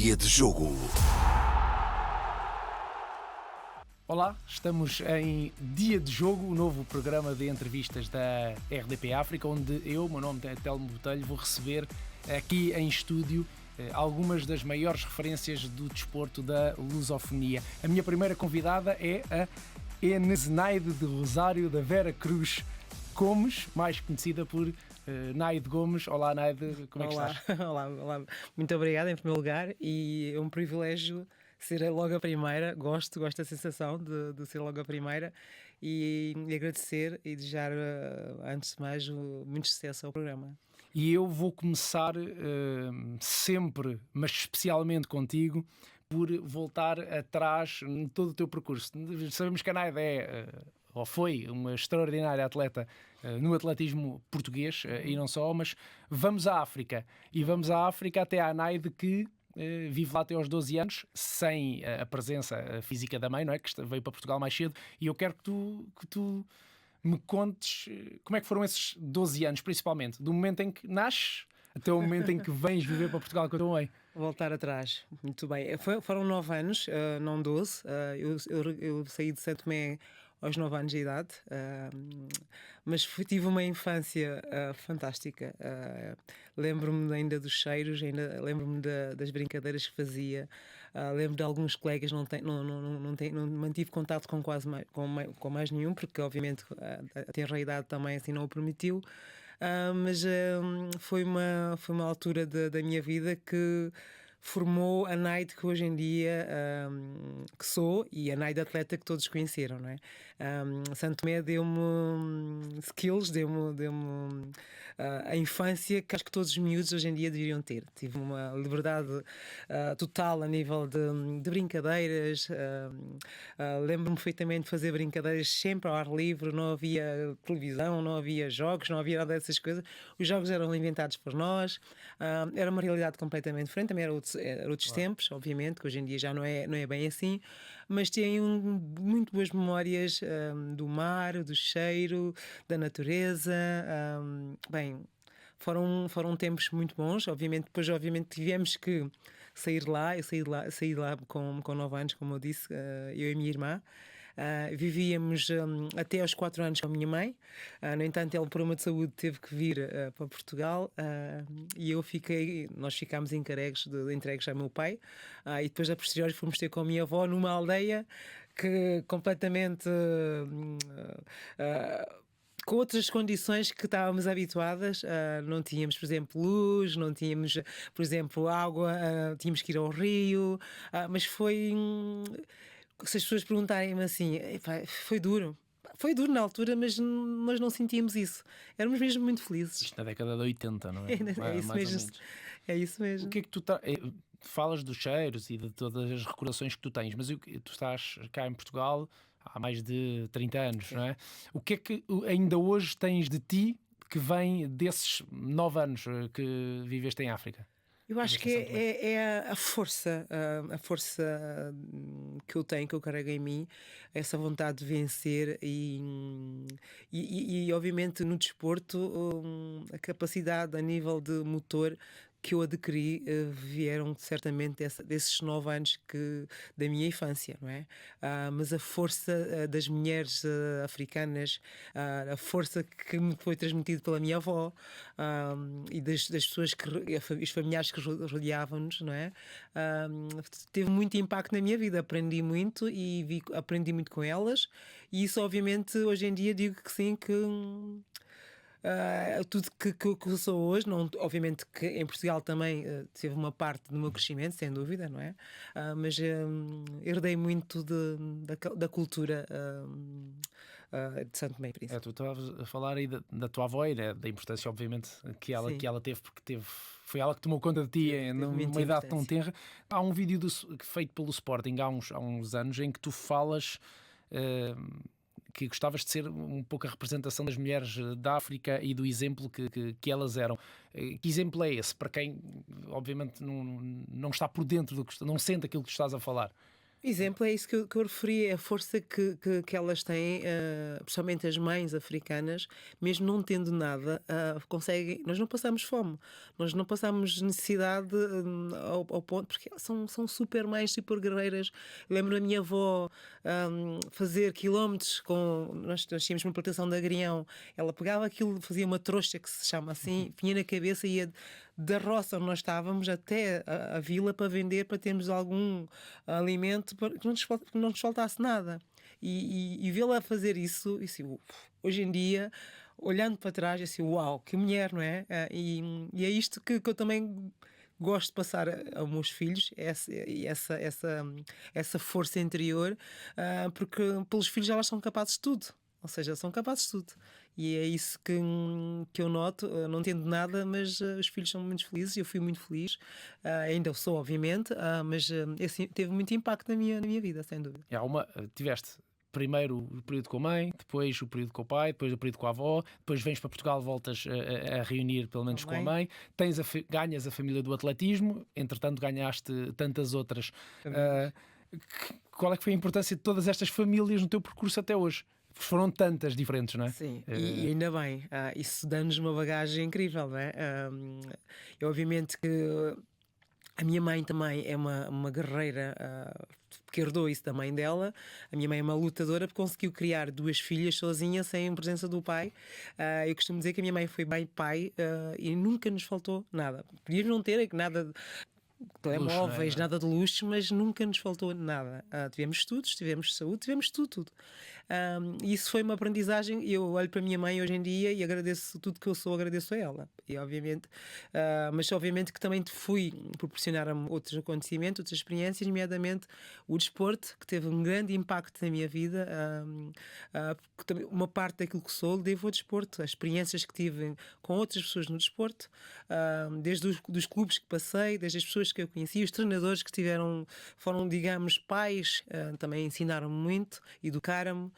Dia de Jogo. Olá, estamos em Dia de Jogo, o novo programa de entrevistas da RDP África, onde eu, meu nome é Telmo Botelho, vou receber aqui em estúdio algumas das maiores referências do desporto da lusofonia. A minha primeira convidada é a Enezenaide de Rosário da Vera Cruz Gomes, mais conhecida por Naide Gomes. Olá, Naide, como é que estás? Olá, muito obrigada em primeiro lugar, e é um privilégio ser logo a primeira. Gosto da sensação de ser logo a primeira, e agradecer e desejar, antes de mais, muito sucesso ao programa. E eu vou começar sempre, mas especialmente contigo, por voltar atrás em todo o teu percurso. Sabemos que a Naide ou foi uma extraordinária atleta no atletismo português e não só, mas vamos à África. E vamos à África até à Naide, que vive lá até aos 12 anos, sem a presença física da mãe, não é? Que veio para Portugal mais cedo. E eu quero que tu me contes como é que foram esses 12 anos, principalmente, do momento em que nasces até o momento em que vens viver para Portugal com a tua mãe. Voltar atrás, muito bem. Foram 9 anos, não 12. Eu saí de Santo Tomé aos 9 anos de idade, mas tive uma infância fantástica. Lembro-me ainda dos cheiros, lembro-me das brincadeiras que fazia, lembro de alguns colegas. Não mantive contato com com mais nenhum, porque obviamente a tenra idade também assim não o permitiu. Mas foi uma altura da minha vida que formou a Naide que hoje em dia que sou, e a Naide atleta que todos conheceram, não é? Santo Tomé deu-me skills, deu-me a infância que acho que todos os miúdos hoje em dia deveriam ter. Tive uma liberdade total a nível de brincadeiras. Lembro-me perfeitamente de fazer brincadeiras sempre ao ar livre. Não havia televisão, não havia jogos, não havia nada dessas coisas. Os jogos eram inventados por nós. Era uma realidade completamente diferente. Também era outros tempos, obviamente, que hoje em dia já não é bem assim, mas tenho muito boas memórias do mar, do cheiro, da natureza. Foram tempos muito bons. Depois tivemos que sair de lá. Eu saí de lá com 9 anos, como eu disse, eu e a minha irmã. Vivíamos até aos 4 anos com a minha mãe. No entanto, ela, por problema de saúde, teve que vir para Portugal, e nós ficámos entregues ao meu pai, e depois a posteriori fomos ter com a minha avó numa aldeia que completamente com outras condições que estávamos habituadas. Não tínhamos, por exemplo, luz, não tínhamos, por exemplo, água, tínhamos que ir ao rio, mas foi... Se as pessoas perguntarem-me assim, foi duro. Foi duro na altura, mas nós não sentíamos isso. Éramos mesmo muito felizes. Isto na década de 80, não é? É isso mesmo. É isso mesmo. O que é que tu falas dos cheiros e de todas as recordações que tu tens, mas tu estás cá em Portugal há mais de 30 anos, não é? O que é que ainda hoje tens de ti que vem desses 9 anos que viveste em África? Eu acho que é a força que eu tenho, que eu carrego em mim, essa vontade de vencer, e obviamente no desporto a capacidade a nível de motor que eu adquiri vieram certamente desses 9 anos da minha infância, não é? Mas a força das mulheres africanas, a força que me foi transmitida pela minha avó, e das pessoas, os familiares que rodeavam-nos, não é? Teve muito impacto na minha vida. Aprendi muito e aprendi muito com elas, e isso obviamente hoje em dia digo que sim, que tudo que eu sou hoje, não, obviamente que em Portugal também teve uma parte do meu crescimento, sem dúvida, não é? Mas herdei muito da cultura de Santo Tomé e Príncipe. Tu estavas a falar aí da tua avó, né? Da importância, obviamente, que ela teve, porque foi ela que tomou conta de ti numa idade tão tenra. Há um vídeo feito pelo Sporting há uns anos em que tu falas... que gostavas de ser um pouco a representação das mulheres da África e do exemplo que elas eram. Que exemplo é esse? Para quem, obviamente, não está por dentro não sente aquilo que tu estás a falar. Exemplo é isso que eu referi, é a força que elas têm, principalmente as mães africanas, mesmo não tendo nada, conseguem. Nós não passamos fome, nós não passamos necessidade ao ponto, porque são super mães, super guerreiras. Eu lembro da minha avó fazer quilómetros com. Nós tínhamos uma plantação de agrião, ela pegava aquilo, fazia uma trouxa que se chama assim, vinha na cabeça e ia da roça onde nós estávamos até a vila para vender, para termos algum alimento, para que não nos faltasse nada. E vê-la fazer isso, e assim, hoje em dia, olhando para trás, assim, uau, que mulher, não é? E é isto que eu também gosto de passar aos meus filhos, essa força interior, porque pelos filhos elas são capazes de tudo. Ou seja, são capazes de tudo. E é isso que eu noto. Não entendo nada, mas os filhos são muito felizes. Eu fui muito feliz. Ainda sou, obviamente, mas esse teve muito impacto na minha vida, sem dúvida. Tiveste primeiro o período com a mãe, depois o período com o pai, depois o período com a avó, depois vens para Portugal, voltas a reunir pelo menos com a mãe, ganhas a família do atletismo, entretanto ganhaste tantas outras. Qual é que foi a importância de todas estas famílias no teu percurso até hoje? Foram tantas diferentes, não é? Sim, e ainda bem, isso dá-nos uma bagagem incrível, não é? Obviamente que a minha mãe também é uma guerreira, que herdou isso da mãe dela. A minha mãe é uma lutadora porque conseguiu criar duas filhas sozinha, sem a presença do pai. Eu costumo dizer que a minha mãe foi bem pai, e nunca nos faltou nada. Podíamos não ter nada telemóveis, Luxo, não é? nada de luxo, mas nunca nos faltou nada. Tivemos estudos, tivemos saúde, tivemos tudo. E isso foi uma aprendizagem. Eu olho para a minha mãe hoje em dia e agradeço tudo que eu sou, agradeço a ela. E obviamente, mas obviamente que também te fui proporcionar outros acontecimentos, outras experiências, nomeadamente o desporto, que teve um grande impacto na minha vida. Porque também uma parte daquilo que sou devo ao desporto, as experiências que tive com outras pessoas no desporto, desde dos clubes que passei, desde as pessoas que eu conheci, os treinadores que foram, digamos, pais, também ensinaram-me muito, educaram-me.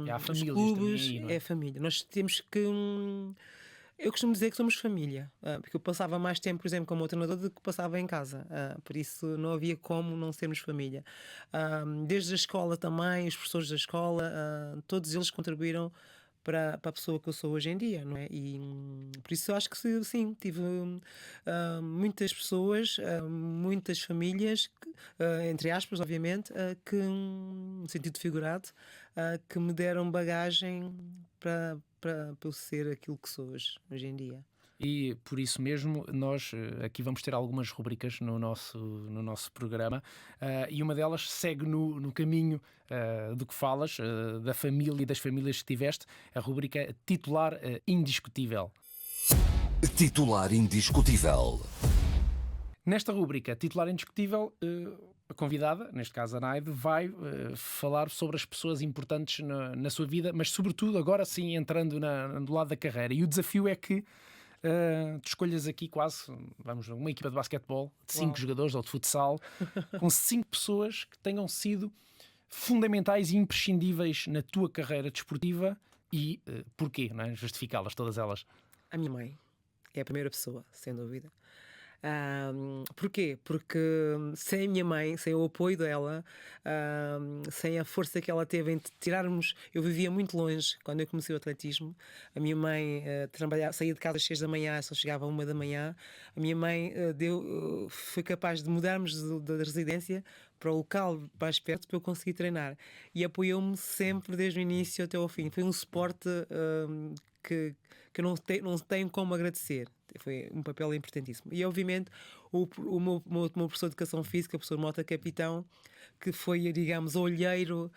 E há Os famílias também clubes, aí, não é é? família. Nós temos que. Eu costumo dizer que somos família, porque eu passava mais tempo, por exemplo, como treinador do que passava em casa, por isso não havia como não sermos família. Desde a escola também, os professores da escola, todos eles contribuíram para a pessoa que eu sou hoje em dia, não é? E por isso eu acho que sim, tive muitas pessoas, muitas famílias, entre aspas, obviamente, que, no sentido figurado, que me deram bagagem para eu ser aquilo que sou hoje em dia. E por isso mesmo nós aqui vamos ter algumas rubricas no nosso programa, e uma delas segue no caminho do que falas, da família e das famílias que tiveste, a rubrica Titular Indiscutível. Titular indiscutível. Nesta rubrica Titular Indiscutível, a convidada, neste caso a Naide, vai falar sobre as pessoas importantes na sua vida, mas sobretudo agora sim entrando do lado da carreira. E o desafio é que tu escolhas aqui uma equipa de basquetebol de 5 jogadores ou de futsal, com 5 pessoas que tenham sido fundamentais e imprescindíveis na tua carreira desportiva e porquê, não é? Justificá-las, todas elas. A minha mãe é a primeira pessoa, sem dúvida. Porquê? Porque sem a minha mãe, sem o apoio dela, sem a força que ela teve em tirarmos. Eu vivia muito longe quando eu comecei o atletismo. A minha mãe saía de casa às 6 da manhã, só chegava às 1 da manhã. A minha mãe foi capaz de mudarmos da residência para o local mais perto para eu conseguir treinar. E apoiou-me sempre desde o início até ao fim. Foi um suporte que eu não tenho como agradecer. Foi um papel importantíssimo. E obviamente o meu professor de Educação Física, o professor Mota Capitão, que foi, digamos, olheiro,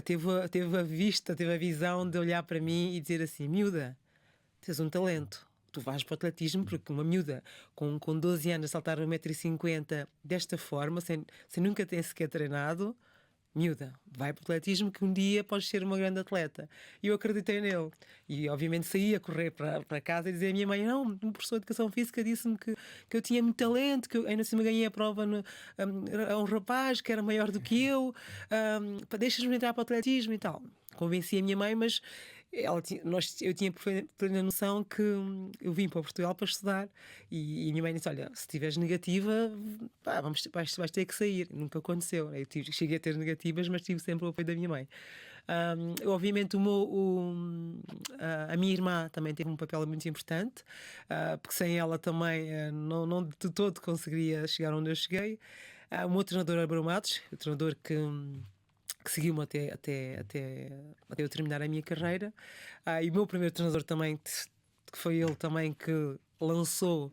teve a vista, teve a visão de olhar para mim e dizer assim: miúda, tens um talento. Tu vais para o atletismo, porque uma miúda com 12 anos a saltar 1,50 m desta forma, sem nunca ter sequer treinado, miúda, vai para o atletismo que um dia podes ser uma grande atleta. E eu acreditei nele. E obviamente saí a correr para casa e dizer à minha mãe: não, um professor de Educação Física disse-me que eu tinha muito talento, que eu ainda assim ganhei a prova a um rapaz que era maior do que eu, deixas-me entrar para o atletismo e tal. Convenci a minha mãe, mas eu tinha plena noção que eu vim para Portugal para estudar e a minha mãe disse: Olha, se estiveres negativa, pá, vais ter que sair. Nunca aconteceu. Cheguei a ter negativas, mas tive sempre o apoio da minha mãe. Obviamente, a minha irmã também teve um papel muito importante, porque sem ela também não de todo conseguiria chegar onde eu cheguei. O meu treinador Abreu Matos, o treinador que seguiu-me até eu terminar a minha carreira. E o meu primeiro treinador também, que foi ele também que lançou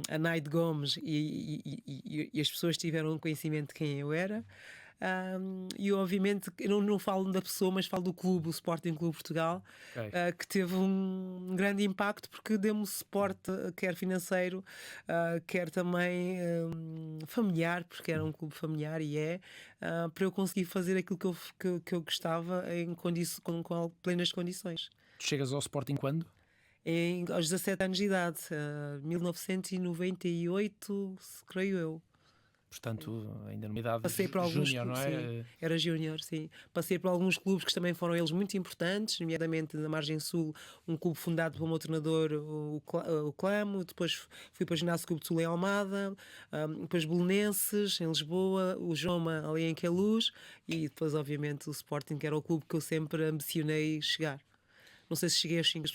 a Naide Gomes e as pessoas tiveram conhecimento de quem eu era. E obviamente eu não falo da pessoa, mas falo do clube, o Sporting Clube Portugal, Ok. que teve um grande impacto porque deu-me suporte, quer financeiro, quer também familiar, porque era um clube familiar e para eu conseguir fazer aquilo que eu gostava com plenas condições. Tu chegas ao Sporting quando? Aos 17 anos de idade, 1998, creio eu. Portanto, ainda numa idade Passei por alguns júnior, não clubes, é? sim, era júnior, sim. Passei por alguns clubes que também foram eles muito importantes, nomeadamente na Margem Sul, um clube fundado pelo meu treinador, o Clamo. Depois fui para o Ginásio Clube de Sul em Almada, depois Belenenses em Lisboa, o Joma ali em Queluz e depois, obviamente, o Sporting, que era o clube que eu sempre ambicionei chegar. Não sei se cheguei às 5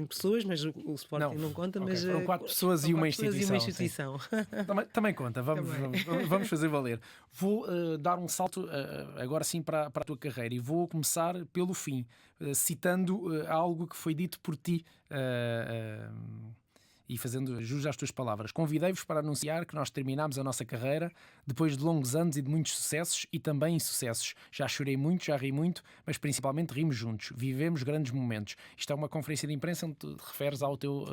pessoas, mas o Sporting não conta. Ok, Mas foram 4 pessoas e uma instituição. Também conta, vamos fazer valer. Vou dar um salto agora sim para a tua carreira e vou começar pelo fim, citando algo que foi dito por ti e fazendo jus às tuas palavras. Convidei-vos para anunciar que nós terminámos a nossa carreira depois de longos anos e de muitos sucessos e também insucessos. Já chorei muito, já ri muito, mas principalmente rimos juntos. Vivemos grandes momentos. Isto é uma conferência de imprensa onde tu te referes ao teu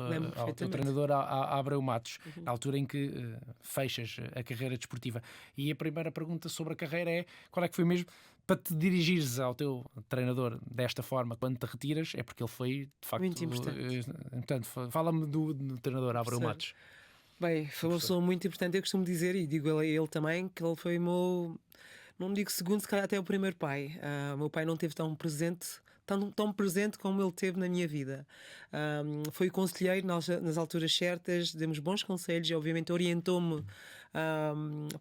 treinador, a Abreu Matos, na altura em que fechas a carreira desportiva. E a primeira pergunta sobre a carreira é: qual é que foi mesmo para te dirigires ao teu treinador desta forma quando te retiras? É porque ele foi, de facto, Muito importante. Portanto, fala-me do treinador Abreu Matos. Bem, foi uma pessoa muito importante. Eu costumo dizer, e digo a ele também, que ele foi o meu, não digo segundo, se calhar até o primeiro pai. O meu pai não teve tão presente como ele teve na minha vida. Foi conselheiro nas alturas certas, deu-nos bons conselhos e obviamente orientou-me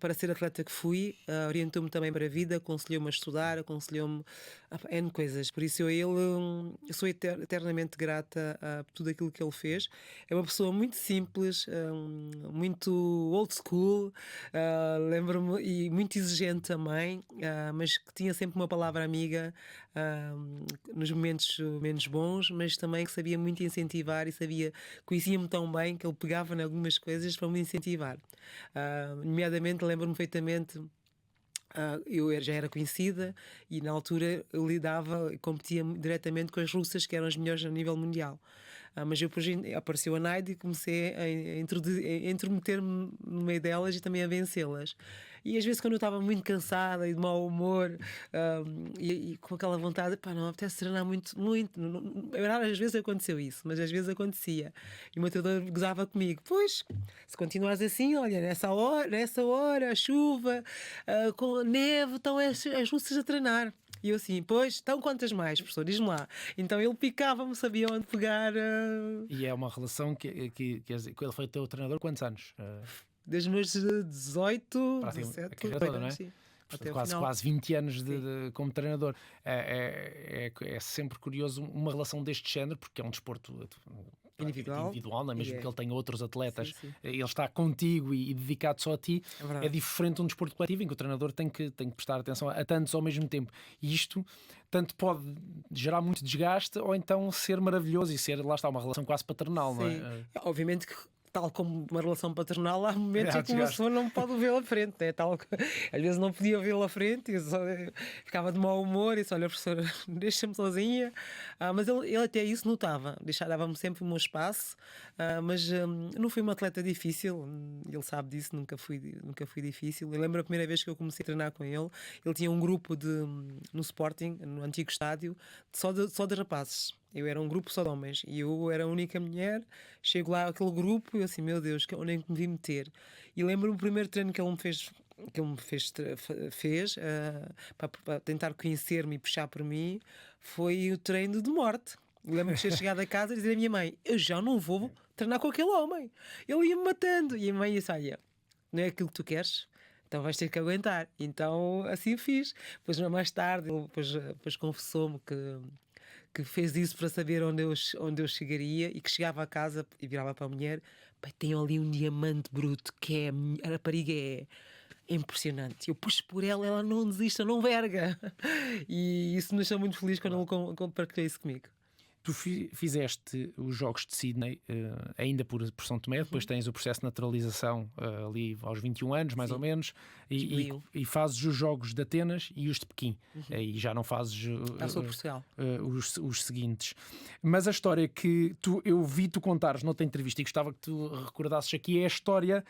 para ser atleta que fui, orientou-me também para a vida, aconselhou-me a estudar, aconselhou-me a N coisas. Por isso eu sou eternamente grata por tudo aquilo que ele fez. É uma pessoa muito simples, muito old school, lembro-me, e muito exigente também, mas que tinha sempre uma palavra amiga nos momentos menos bons, mas também que sabia muito incentivar e conhecia-me tão bem que ele pegava em algumas coisas para me incentivar. Nomeadamente, lembro-me perfeitamente. Eu já era conhecida e na altura eu lidava e competia diretamente com as russas, que eram as melhores a nível mundial. Mas depois apareceu a Naide e comecei a intrometer-me no meio delas e também a vencê-las. E às vezes, quando eu estava muito cansada e de mau humor e com aquela vontade, pá, não apetece treinar muito. Às vezes aconteceu isso, mas às vezes acontecia. E o meu treinador gozava comigo: Pois, se continuares assim, olha, nessa hora, a chuva, com a neve, estão as russas a treinar. E eu assim: Pois, então quantas mais, professor? Diz-me lá. Então ele picava-me, sabia onde pegar. E é uma relação que ele foi teu treinador quantos anos? Desde os meus 18, Praticamente 17, a carreira toda, não é? sim. Até quase 20 anos como treinador. É sempre curioso uma relação deste género, porque é um desporto individual, não é? Mesmo que ele tenha outros atletas, sim. Ele está contigo e dedicado só a ti. É diferente de um desporto coletivo em que o treinador tem que prestar atenção a tantos ao mesmo tempo. E isto tanto pode gerar muito desgaste ou então ser maravilhoso e ser, lá está, uma relação quase paternal, não é? Obviamente que, tal como uma relação paternal, há momentos em que uma pessoa não pode vê-la à frente, né? Às vezes não podia vê-la à frente, ficava de mau humor e disse: Olha, professora, deixa-me sozinha. Mas ele até isso notava, dava-me sempre o meu espaço, mas não fui uma atleta difícil, ele sabe disso, nunca fui difícil. Eu lembro a primeira vez que eu comecei a treinar com ele tinha um grupo no Sporting, no antigo estádio, só de rapazes. Eu era um grupo só de homens e eu era a única mulher. Chego lá àquele grupo e eu assim: Meu Deus, onde é que me vim meter? E lembro-me o primeiro treino que ele me fez que ele me fez para tentar conhecer-me e puxar por mim foi o treino de morte. Lembro-me de ter chegado a casa e dizer à minha mãe: eu já não vou treinar com aquele homem, ele ia-me matando. E a mãe disse: olha, não é aquilo que tu queres, então vais ter que aguentar. Então assim fiz. Depois mais tarde ele depois confessou-me que fez isso para saber onde eu chegaria, e que chegava a casa e virava para a mulher: pai, tem ali um diamante bruto que a rapariga é impressionante. Eu puxo por ela, ela não desiste, não verga. E isso me deixou muito feliz quando ele partilhou isso comigo. Tu fizeste os Jogos de Sydney ainda por São Tomé, depois tens o processo de naturalização ali aos 21 anos, mais ou menos, e fazes os Jogos de Atenas e os de Pequim. E já não fazes Portugal. Os seguintes. Mas a história que eu vi tu contares noutra entrevista e gostava que tu recordasses aqui é a história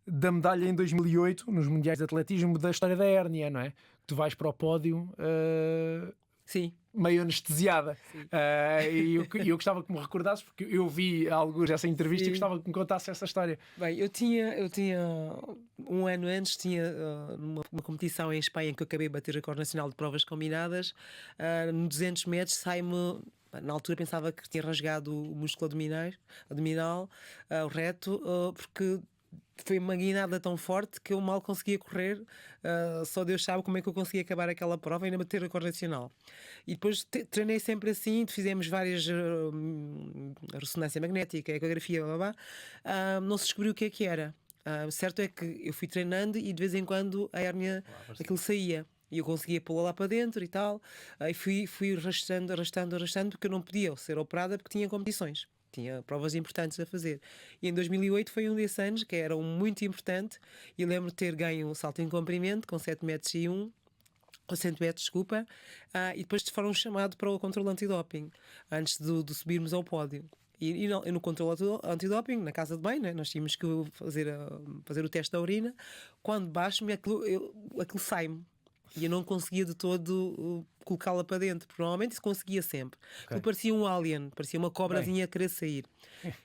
da medalha em 2008 nos Mundiais de Atletismo, da história da hérnia, não é? Tu vais para o pódio... Sim. meio anestesiada. E eu gostava que me recordasses, porque eu vi alguns essa entrevista. Sim. E gostava que me contasse essa história. Bem, eu tinha um ano antes, tinha uma competição em Espanha em que eu acabei de bater o recorde nacional de provas combinadas. No 200 metros sai-me... Na altura pensava que tinha rasgado o músculo abdominal, o reto, porque foi uma guinada tão forte que eu mal conseguia correr. Só Deus sabe como é que eu conseguia acabar aquela prova e ainda bater o recorde nacional. E depois treinei sempre assim, fizemos várias ressonância magnética, ecografia, blá, blá, blá. Não se descobriu o que era. Certo é que eu fui treinando e de vez em quando a hérnia, aquilo saía. E eu conseguia pô-la lá para dentro e tal. E fui arrastando, porque eu não podia ser operada porque tinha competições. Tinha provas importantes a fazer. E em 2008 foi um desses anos que era muito importante. E lembro de ter ganho um salto em comprimento com 7 metros e 1. Com 100 metros, desculpa. E depois foram chamados para o controle antidoping antes de subirmos ao pódio. E no controle antidoping, na casa de banho, né, nós tínhamos que fazer o teste da urina. Quando baixo-me, aquilo sai-me. E eu não conseguia de todo colocá-la para dentro, porque normalmente isso conseguia sempre. Okay. Parecia um alien, parecia uma cobrazinha a querer sair.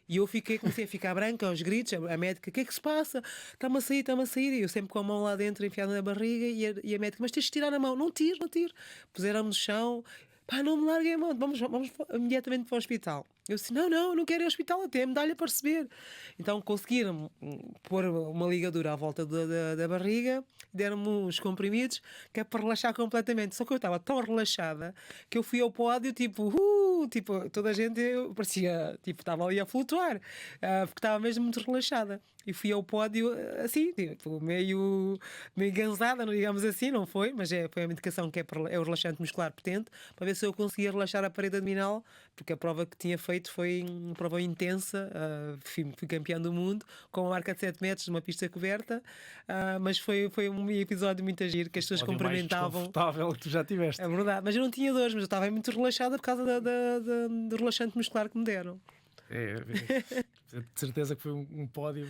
E eu comecei a ficar branca aos gritos, a médica: o que é que se passa? Está-me a sair. E eu sempre com a mão lá dentro enfiada na barriga, e a médica: mas tens de tirar a mão. Não tiro. Puseram-me no chão. Pá, não me larguem a mão, vamos imediatamente para o hospital. Eu disse: não quero ir ao hospital, até a medalha para receber. Então conseguiram pôr uma ligadura à volta da barriga, deram-me uns comprimidos que é para relaxar completamente. Só que eu estava tão relaxada que eu fui ao pódio, tipo, toda a gente parecia, tipo, estava ali a flutuar, porque estava mesmo muito relaxada. E fui ao pódio assim, tipo, meio gansada, digamos assim, não foi? Mas foi uma indicação que é o relaxante muscular potente, para ver se eu conseguia relaxar a parede abdominal, porque a prova que tinha feito foi uma prova intensa. Fui campeão do mundo com uma marca de 7 metros numa pista coberta, mas foi um episódio muito giro, que as pessoas cumprimentavam. Mais desconfortável que tu já tiveste. É verdade, mas eu não tinha dores, mas eu estava muito relaxada por causa do relaxante muscular que me deram. De certeza que foi um pódio,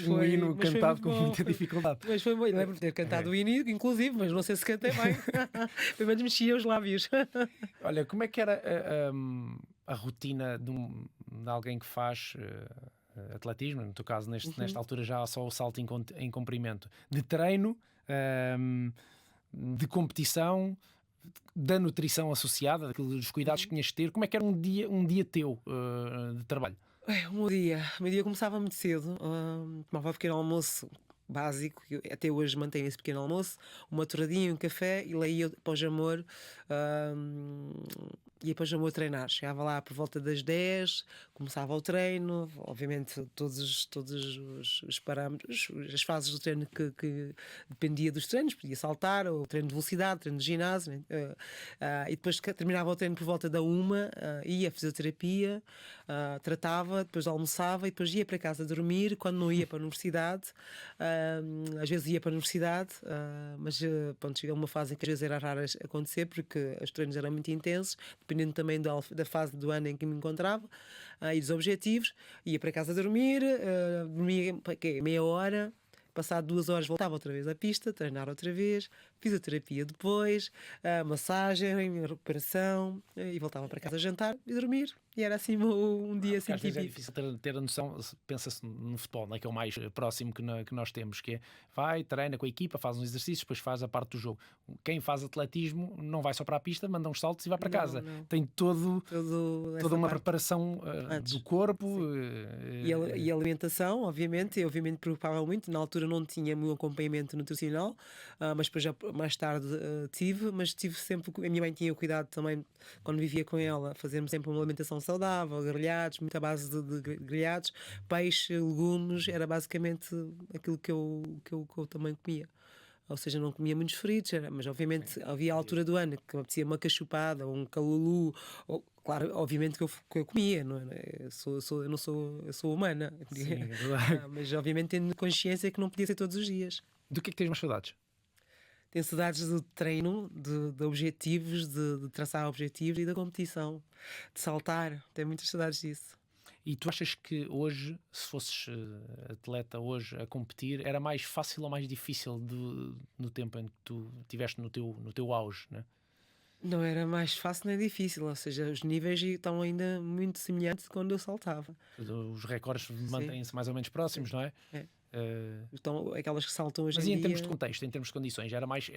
um hino cantado com muita dificuldade. Mas foi bom, lembro de ter cantado o hino, inclusive, mas não sei se cantei bem. Pelo menos mexia os lábios. Olha, como é que era a rotina de alguém que faz atletismo, no teu caso, nesta altura já só o salto em comprimento, de treino, de competição, da nutrição associada, dos cuidados que tinhas de ter? Como é que era um dia teu de trabalho? O meu dia começava muito cedo. Tomava um pequeno almoço básico, que até hoje mantenho esse pequeno almoço, uma touradinha, um café, e lá ia para o Jamor. Ia para o Jamor treinar. Chegava lá por volta das 10, começava o treino, obviamente todos os parâmetros, as fases do treino que dependia dos treinos, podia saltar, ou treino de velocidade, treino de ginásio, e depois terminava o treino por volta da 1, ia à fisioterapia, tratava, depois almoçava e depois ia para casa dormir. Quando não ia para a universidade, às vezes ia para a universidade, mas pronto, chegou uma fase em que às vezes era raro acontecer, porque os treinos eram muito intensos, dependendo também da fase do ano em que me encontrava, e dos objetivos. Ia para casa dormir, dormia meia hora, passado 2 horas voltava outra vez à pista, treinar outra vez, fisioterapia depois, massagem, recuperação, e voltava para casa jantar e dormir. E era assim um dia assim Às vezes é típico. difícil ter a noção, pensa-se no futebol, né, que é o mais próximo que nós temos, que é vai, treina com a equipa, faz uns exercícios, depois faz a parte do jogo. Quem faz atletismo não vai só para a pista, manda uns saltos e vai para casa. Não. Tem Toda toda uma parte. preparação Antes. do corpo. E a alimentação, obviamente, eu obviamente preocupava muito. Na altura não tinha meu acompanhamento nutricional, mas depois já mais tarde tive sempre. A minha mãe tinha o cuidado também, quando vivia com ela, fazermos sempre uma alimentação saudável, grelhados, muita base de grelhados, peixe, legumes, era basicamente aquilo que eu também comia. Ou seja, não comia muitos fritos, mas obviamente havia a altura do ano que me apetecia uma cachupada ou um calulu, claro, obviamente que eu comia, não é? Eu sou humana. Sim, é verdade. Mas obviamente tendo consciência que não podia ser todos os dias. Do que é que tens mais saudades? Tenho saudades do treino, de objetivos, de traçar objetivos e da competição, de saltar. Tenho muitas saudades disso. E tu achas que hoje, se fosses atleta hoje a competir, era mais fácil ou mais difícil no tempo em que tu estiveste no teu auge, né? Não era mais fácil nem difícil, ou seja, os níveis estão ainda muito semelhantes de quando eu saltava. Os recordes mantêm-se mais ou menos próximos, não é? É. Eh, Então, aquelas que saltam hoje mas em e em dia... termos de contexto, em termos de condições, era mais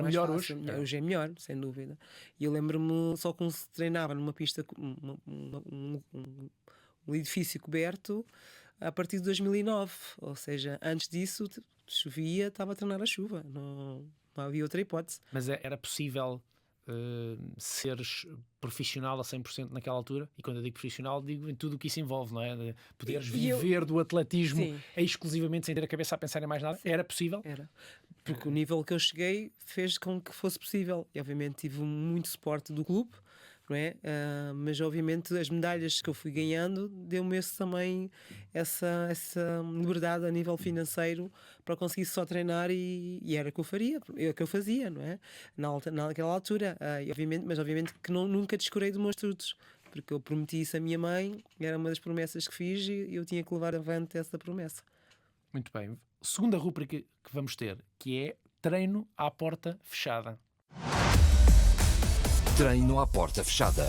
melhor fácil, hoje? Hoje é melhor, sem dúvida. E eu lembro-me só como se treinava numa pista, um edifício coberto a partir de 2009. Ou seja, antes disso chovia, estava a treinar a chuva. Não havia outra hipótese. Mas era possível seres profissional a 100% naquela altura? E quando eu digo profissional, digo em tudo o que isso envolve, não é? De poderes viver do atletismo exclusivamente sem ter a cabeça a pensar em mais nada. Era possível? Era. Porque o nível que eu cheguei fez com que fosse possível. E obviamente tive muito suporte do clube, não é? Mas obviamente as medalhas que eu fui ganhando deu-me também essa liberdade a nível financeiro para conseguir só treinar e era o que eu faria, que eu fazia, não é? Naquela altura. Mas obviamente que nunca descurei dos meus estudos, porque eu prometi isso à minha mãe, era uma das promessas que fiz e eu tinha que levar avante essa promessa. Muito bem. Segunda rúbrica que vamos ter, que é treino à porta fechada. Treino à porta fechada.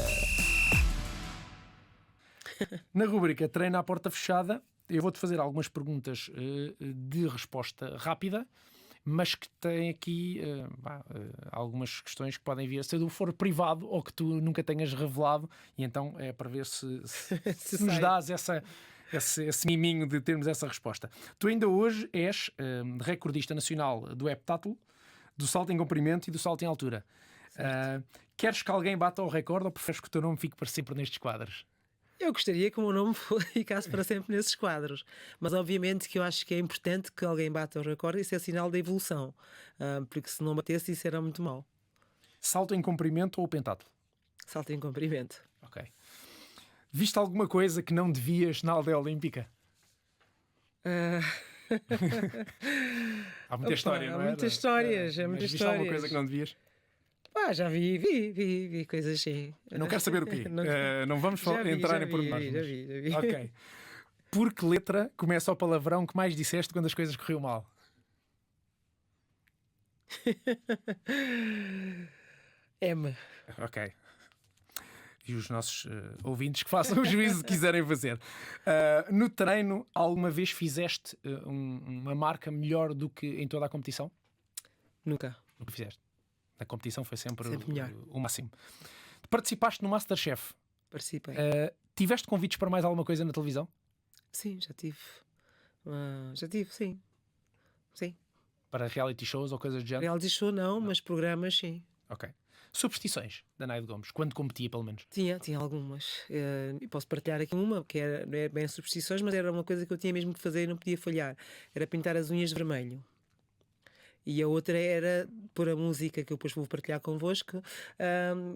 Na rúbrica treino à porta fechada, eu vou-te fazer algumas perguntas de resposta rápida, mas que têm aqui algumas questões que podem vir, se do for privado ou que tu nunca tenhas revelado, e então é para ver se nos dás esse miminho de termos essa resposta. Tu ainda hoje és recordista nacional do heptátulo, do salto em comprimento e do salto em altura. Queres que alguém bata o recorde ou preferes que o teu nome fique para sempre nestes quadros? Eu gostaria que o meu nome ficasse para sempre nesses quadros, mas obviamente que eu acho que é importante que alguém bata o recorde, isso é sinal da evolução, porque se não batesse isso era muito mau. Salto em comprimento ou pentátulo? Salto em comprimento. Ok. Viste alguma coisa que não devias na aldeia olímpica? Há muita história, não é? Há muitas histórias, Mas viste alguma coisa que não devias? Já vi coisas assim. Eu não quero saber o quê. Não vamos entrar em pormenores. Já vi. Ok. Por que letra começa o palavrão que mais disseste quando as coisas corriam mal? M. Ok. E os nossos ouvintes que façam o juízo se quiserem fazer. No treino, alguma vez fizeste uma marca melhor do que em toda a competição? Nunca. Nunca fizeste. Na competição foi sempre melhor. O máximo. Participaste no Masterchef. Participei. Tiveste convites para mais alguma coisa na televisão? Sim, já tive, sim. Para reality shows ou coisas do género? Reality show não, mas programas sim. Ok. Superstições da Naide Gomes, quando competia pelo menos? Tinha algumas. E posso partilhar aqui uma, que não é bem superstições, mas era uma coisa que eu tinha mesmo que fazer e não podia falhar. Era pintar as unhas de vermelho. E a outra era pôr a música que eu depois vou partilhar convosco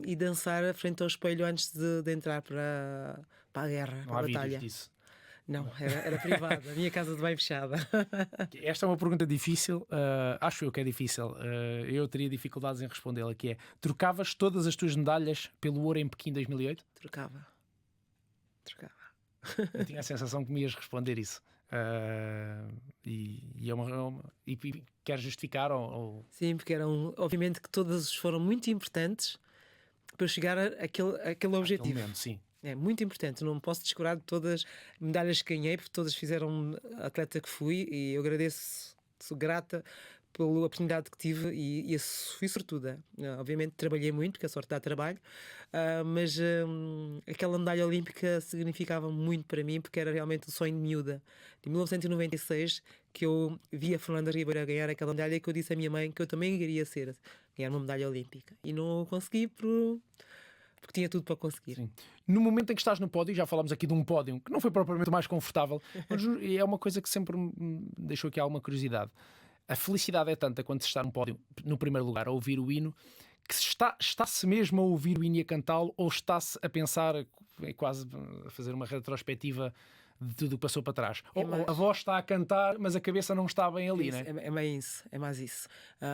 e dançar à frente ao espelho antes de entrar para a guerra, para a batalha. Disso. Não, era privado, a minha casa de bem fechada. Esta é uma pergunta difícil, acho eu que é difícil. Eu teria dificuldades em respondê-la, que é: trocavas todas as tuas medalhas pelo ouro em Pequim 2008? Trocava. Eu tinha a sensação que me ias responder isso. E e quer justificar ou... Sim, porque obviamente que todas foram muito importantes para eu chegar àquele objetivo. momento, sim. É muito importante, não me posso descurar de todas as medalhas que ganhei, porque todas fizeram a atleta que fui, e eu agradeço, sou grata pela oportunidade que tive e fui sortuda. Obviamente trabalhei muito, porque a sorte dá trabalho, mas aquela medalha olímpica significava muito para mim, porque era realmente o sonho de miúda. De 1996, que eu vi a Fernanda Ribeiro ganhar aquela medalha, e que eu disse à minha mãe que eu também queria ganhar uma medalha olímpica. E não o consegui porque tinha tudo para conseguir. Sim. No momento em que estás no pódio, já falámos aqui de um pódio que não foi propriamente o mais confortável, mas é uma coisa que sempre me deixou aqui alguma curiosidade. A felicidade é tanta quando se está no pódio, no primeiro lugar, a ouvir o hino, que está-se mesmo a ouvir o hino e a cantá-lo, ou está-se a pensar, quase a fazer uma retrospectiva de tudo o que passou para trás. Ou a voz está a cantar, mas a cabeça não está bem ali, Isso, né? é mais isso.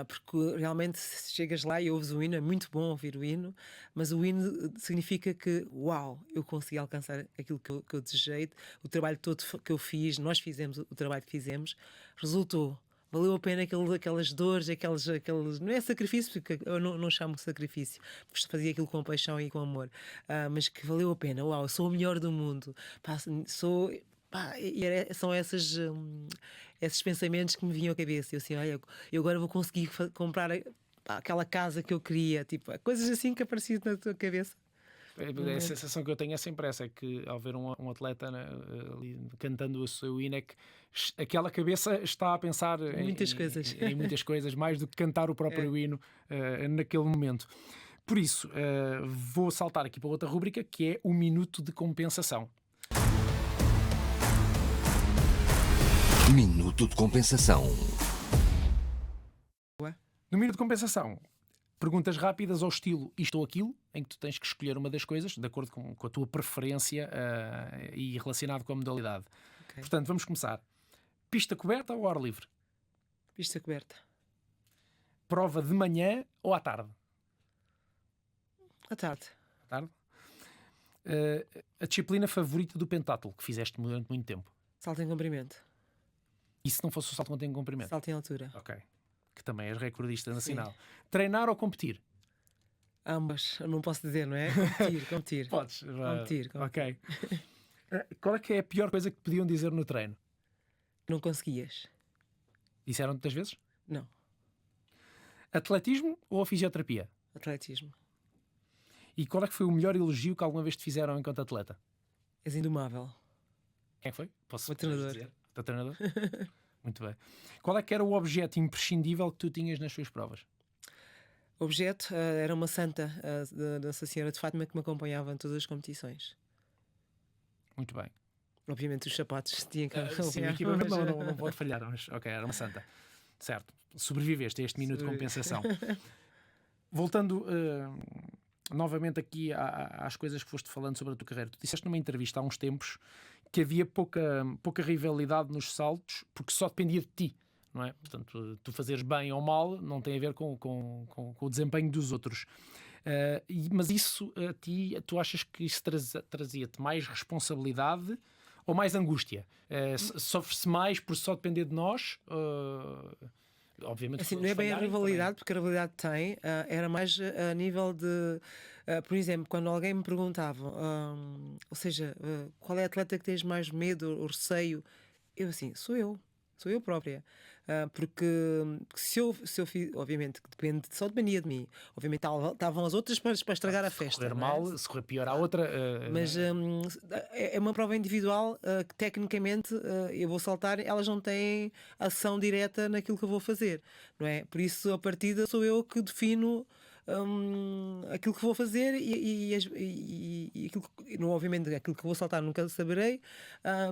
Porque realmente se chegas lá e ouves o hino, é muito bom ouvir o hino, mas o hino significa que, uau, eu consegui alcançar aquilo que eu desejei, o trabalho todo que eu fiz, nós fizemos o trabalho que fizemos, resultou. Valeu a pena aquelas dores, aqueles. Não é sacrifício, porque eu não chamo de sacrifício, porque fazia aquilo com paixão e com amor, mas que valeu a pena. Uau, eu sou o melhor do mundo. Pá, são esses pensamentos que me vinham à cabeça. Eu assim, olha, eu agora vou conseguir comprar aquela casa que eu queria. Tipo, coisas assim que apareciam na tua cabeça. A sensação que eu tenho é sempre essa, é que ao ver um atleta, né, ali cantando o seu hino, é que aquela cabeça está a pensar Em muitas coisas. em muitas coisas, mais do que cantar o próprio hino naquele momento. Por isso, vou saltar aqui para outra rúbrica, que é o minuto de compensação. Minuto de compensação. No minuto de compensação, perguntas rápidas ao estilo isto ou aquilo, em que tu tens que escolher uma das coisas de acordo com a tua preferência e relacionado com a modalidade. Okay. Portanto, vamos começar. Pista coberta ou ar livre? Pista coberta. Prova de manhã ou à tarde? À tarde. À tarde. A disciplina favorita do pentatlo que fizeste durante muito tempo? Salto em comprimento. E se não fosse o salto em comprimento? Salto em altura. Ok. Que também és recordista nacional. Treinar ou competir? Ambas, eu não posso dizer, não é? Competir. Podes. Competir. Ok. Qual é que é a pior coisa que te podiam dizer no treino? Não conseguias? Disseram muitas vezes? Não. Atletismo ou fisioterapia? Atletismo. E qual é que foi o melhor elogio que alguma vez te fizeram enquanto atleta? És indomável. Quem foi? O treinador. Dizer? O teu treinador? Muito bem. Qual é que era o objeto imprescindível que tu tinhas nas suas provas? O objeto era uma santa da Nossa Senhora de Fátima que me acompanhava em todas as competições. Muito bem. Obviamente os sapatos tinham que Sim, acompanhar. equipamento não pode falhar, mas ok, era uma santa. Certo. Sobreviveste a este minuto de compensação. Voltando novamente aqui às coisas que foste falando sobre a tua carreira. Tu disseste numa entrevista há uns tempos que havia pouca rivalidade nos saltos porque só dependia de ti, não é? Portanto, tu fazeres bem ou mal não tem a ver com o desempenho dos outros. Mas isso a ti, tu achas que isso trazia-te mais responsabilidade ou mais angústia? Sofre-se mais por só depender de nós? Obviamente assim, não é bem a rivalidade, porque a rivalidade tem, era mais a nível de, por exemplo, quando alguém me perguntava, ou seja, qual é a atleta que tens mais medo ou receio, eu assim, sou eu própria. Porque se eu fiz, obviamente, que só dependia de mim, obviamente estavam as outras para estragar a festa. Se correr mal, se correr pior, a outra. Mas é uma prova individual que tecnicamente eu vou saltar, elas não têm ação direta naquilo que eu vou fazer, não é? Por isso, a partida sou eu que defino aquilo que vou fazer e aquilo não, obviamente aquilo que vou saltar nunca saberei,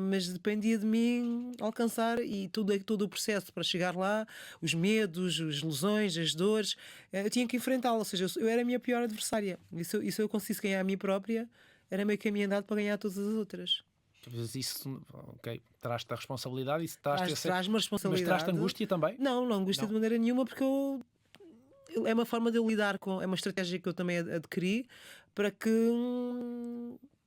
mas dependia de mim alcançar e todo o processo para chegar lá, os medos, as lesões, as dores, eu tinha que enfrentá-lo, ou seja, eu era a minha pior adversária e se eu conseguisse ganhar a mim própria era meio caminho andado para ganhar todas as outras. Isso, ok, traz-te a responsabilidade, isso traz-me a responsabilidade. Mas traz-te angústia também? Não angústia de maneira nenhuma, porque é uma forma de eu lidar com, é uma estratégia que eu também adquiri para que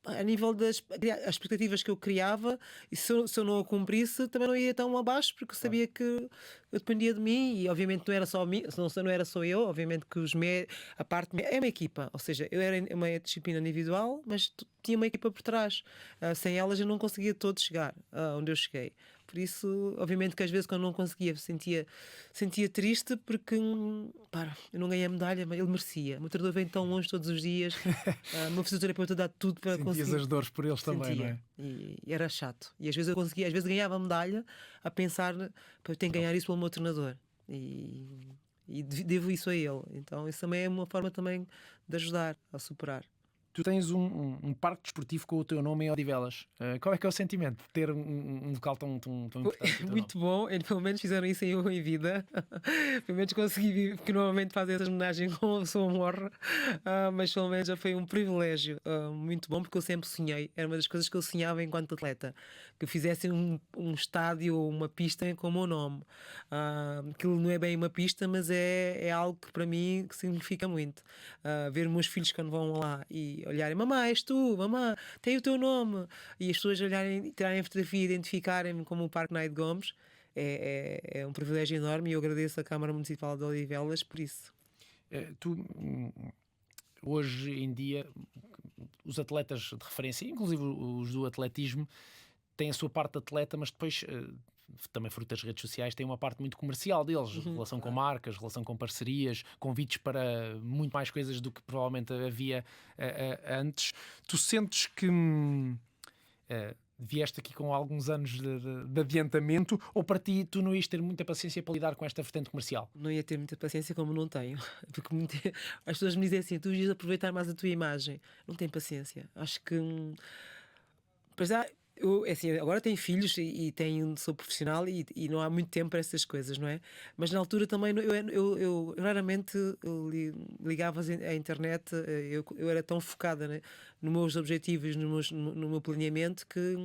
a nível das as expectativas que eu criava, e se eu não a cumprisse, também não ia tão abaixo, porque eu sabia que eu dependia de mim, e obviamente não era só mim, não era só eu, obviamente que a parte é uma equipa, ou seja, eu era uma disciplina individual, mas tinha uma equipa por trás. Sem elas eu não conseguia todo chegar onde eu cheguei. Por isso, obviamente que às vezes quando não conseguia sentia triste porque eu não ganhei a medalha, mas ele merecia. O meu treinador vem tão longe todos os dias, o meu fisioterapeuta dá tudo para Sentias conseguir. as dores por eles também, não é? E era chato. E às vezes eu conseguia, às vezes ganhava a medalha a pensar, "Pá, eu tenho que ganhar isso pelo meu treinador. E devo isso a ele. Então isso também é uma forma também de ajudar a superar. Tu tens um parque desportivo com o teu nome em Odivelas. Qual é que é o sentimento de ter um local tão importante? com o teu Muito bom, pelo menos fizeram isso em vida. Pelo menos consegui vir, porque normalmente fazem essas homenagens com a pessoa morre. Mas pelo menos já foi um privilégio muito bom, porque eu sempre sonhei. Era uma das coisas que eu sonhava enquanto atleta, que fizessem um estádio ou uma pista com o meu nome. Aquilo não é bem uma pista, mas é algo que para mim que significa muito. Ver meus filhos quando vão lá e olharem, mamãe, és tu, mamãe, tem o teu nome, e as pessoas olharem, tirarem a fotografia e identificarem-me como o Parque Naide Gomes, é um privilégio enorme, e eu agradeço à Câmara Municipal de Odivelas por isso. Tu, hoje em dia, os atletas de referência, inclusive os do atletismo, têm a sua parte de atleta, mas depois também fruto das redes sociais tem uma parte muito comercial deles, relação com marcas, relação com parcerias, convites para muito mais coisas do que provavelmente havia antes. Tu sentes que vieste aqui com alguns anos de adiantamento, ou para ti tu não ias ter muita paciência para lidar com esta vertente comercial? Não ia ter muita paciência, como não tenho, porque as pessoas me dizem assim, tu ias aproveitar mais a tua imagem. Não tenho paciência, acho que assim, agora tenho filhos e sou profissional, e não há muito tempo para essas coisas, não é? Mas na altura também eu raramente ligava à internet, eu era tão focada, né, nos meus objetivos, no meu planeamento, que,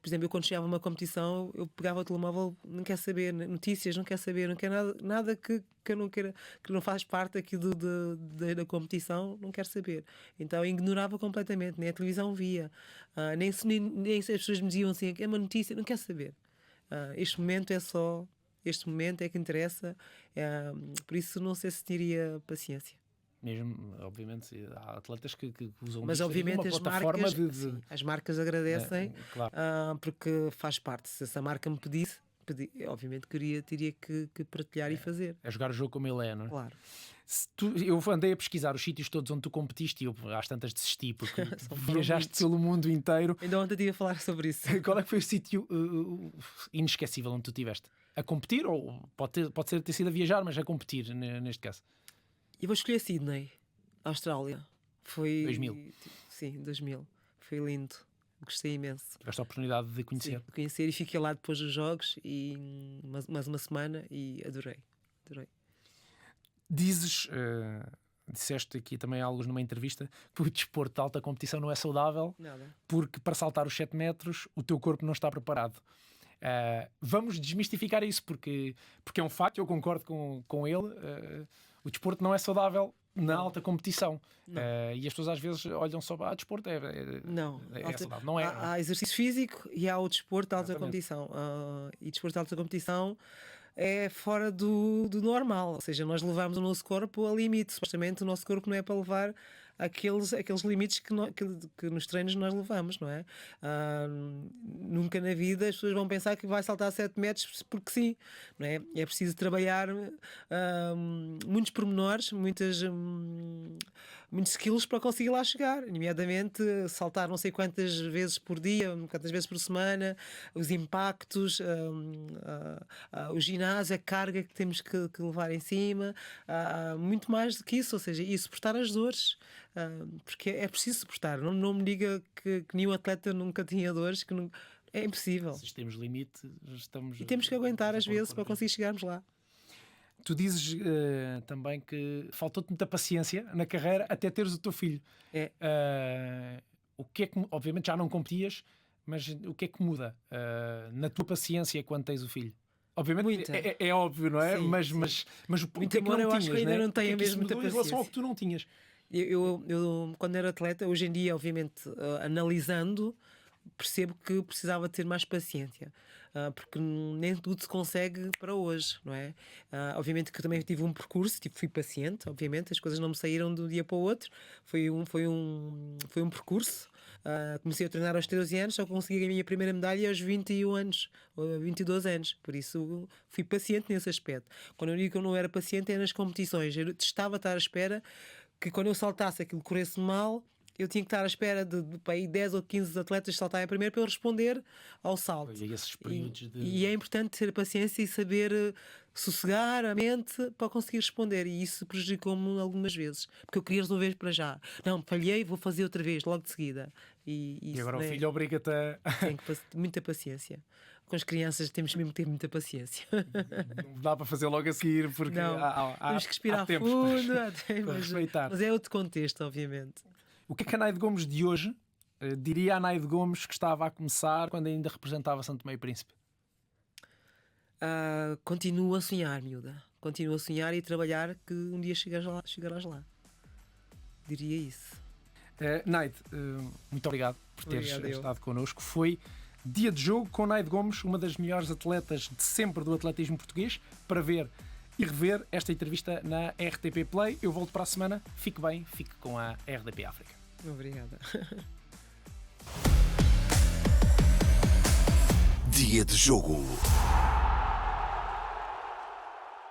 por exemplo, eu quando chegava a uma competição, eu pegava o telemóvel, não quer saber notícias, não quer saber, não quer nada que eu não queira, que não faz parte aqui da competição, não quero saber. Então eu ignorava completamente, nem a televisão via, nem se as pessoas me diziam assim, é uma notícia, não quero saber. Este momento é que interessa, por isso não sei se teria paciência. Mesmo, obviamente, há atletas que usam Mas isto obviamente como uma as plataforma marcas, de... as marcas agradecem, claro. porque faz parte. Se a marca me pedisse, obviamente teria que partilhar e fazer. É jogar o jogo como ele é, não é? Claro. Eu andei a pesquisar os sítios todos onde tu competiste e eu às tantas desisti, porque viajaste muitos. pelo mundo inteiro. Ainda ontem estive a falar sobre isso. Qual é que foi o sítio inesquecível onde tu estiveste? A competir? Ou pode ter sido a viajar, mas a competir neste caso? Eu vou escolher Sydney, Austrália. Foi 2000. Sim, 2000. Foi lindo. Gostei imenso. Tiveste a oportunidade de conhecer. Sim, de conhecer, e fiquei lá depois dos jogos e mais uma semana, e adorei. Disseste aqui também alguns numa entrevista que o desporto de alta competição não é saudável. Nada. Porque para saltar os 7 metros o teu corpo não está preparado. Vamos desmistificar isso, porque é um facto, eu concordo com ele. O desporto não é saudável na alta competição. E as pessoas às vezes olham só para desporto, não. É saudável. Não é. Há exercício físico e há o desporto de alta competição. E desporto de alta competição é fora do normal, ou seja, nós levamos o nosso corpo a limite. Supostamente o nosso corpo não é para levar aqueles limites que nos treinos nós levamos, não é? Nunca na vida as pessoas vão pensar que vai saltar 7 metros porque sim, não é? É preciso trabalhar muitos pormenores, muitos skills para conseguir lá chegar, nomeadamente saltar não sei quantas vezes por dia, quantas vezes por semana, os impactos, o ginásio, a carga que temos que levar em cima, muito mais do que isso, ou seja, e suportar as dores, porque é preciso suportar. Não me diga que nenhum atleta nunca tinha dores, que não, é impossível. Se temos limite, estamos... E temos que aguentar às vezes para conseguir chegarmos lá. Tu dizes também que faltou-te muita paciência na carreira até teres o teu filho. O que é que, obviamente já não competias, mas o que é que muda na tua paciência quando tens o filho? Obviamente é óbvio, não é? Sim, mas o que é que amor, não eu tinhas, acho que ainda né? não tenho O que é que mesmo isso muita mudou em relação ao paciência. que tu não tinhas? Quando era atleta, hoje em dia, obviamente, analisando, percebo que precisava ter mais paciência, porque nem tudo se consegue para hoje, não é? Obviamente que eu também tive um percurso, fui paciente, obviamente, as coisas não me saíram de um dia para o outro, foi um percurso. Comecei a treinar aos 13 anos, só consegui a minha primeira medalha aos 21 anos, ou 22 anos, por isso fui paciente nesse aspecto. Quando eu digo que eu não era paciente, é nas competições, eu testava estar à espera que quando eu saltasse aquilo corresse mal, eu tinha que estar à espera de para aí 10 ou 15 atletas saltarem primeiro para eu responder ao salto. E esses períodos E é importante ter paciência e saber sossegar a mente para conseguir responder. E isso prejudicou-me algumas vezes, porque eu queria resolver para já. Não, falhei, vou fazer outra vez, logo de seguida. E agora o filho obriga-te a. Tem que muita paciência. Com as crianças temos mesmo que ter muita paciência. Não dá para fazer logo a seguir, porque temos que respirar tempos fundo, para respeitar. mas é outro contexto, obviamente. O que é que a Naide Gomes de hoje diria à Naide Gomes que estava a começar quando ainda representava Santo Tomé e Príncipe? Continua a sonhar, miúda. Continua a sonhar e a trabalhar que um dia chegarás lá. Diria isso. Naide, muito obrigado por teres estado connosco. Foi dia de jogo com Naide Gomes, uma das melhores atletas de sempre do atletismo português, para ver e rever esta entrevista na RTP Play. Eu volto para a semana. Fique bem, fique com a RDP África. Obrigada. Dia de jogo.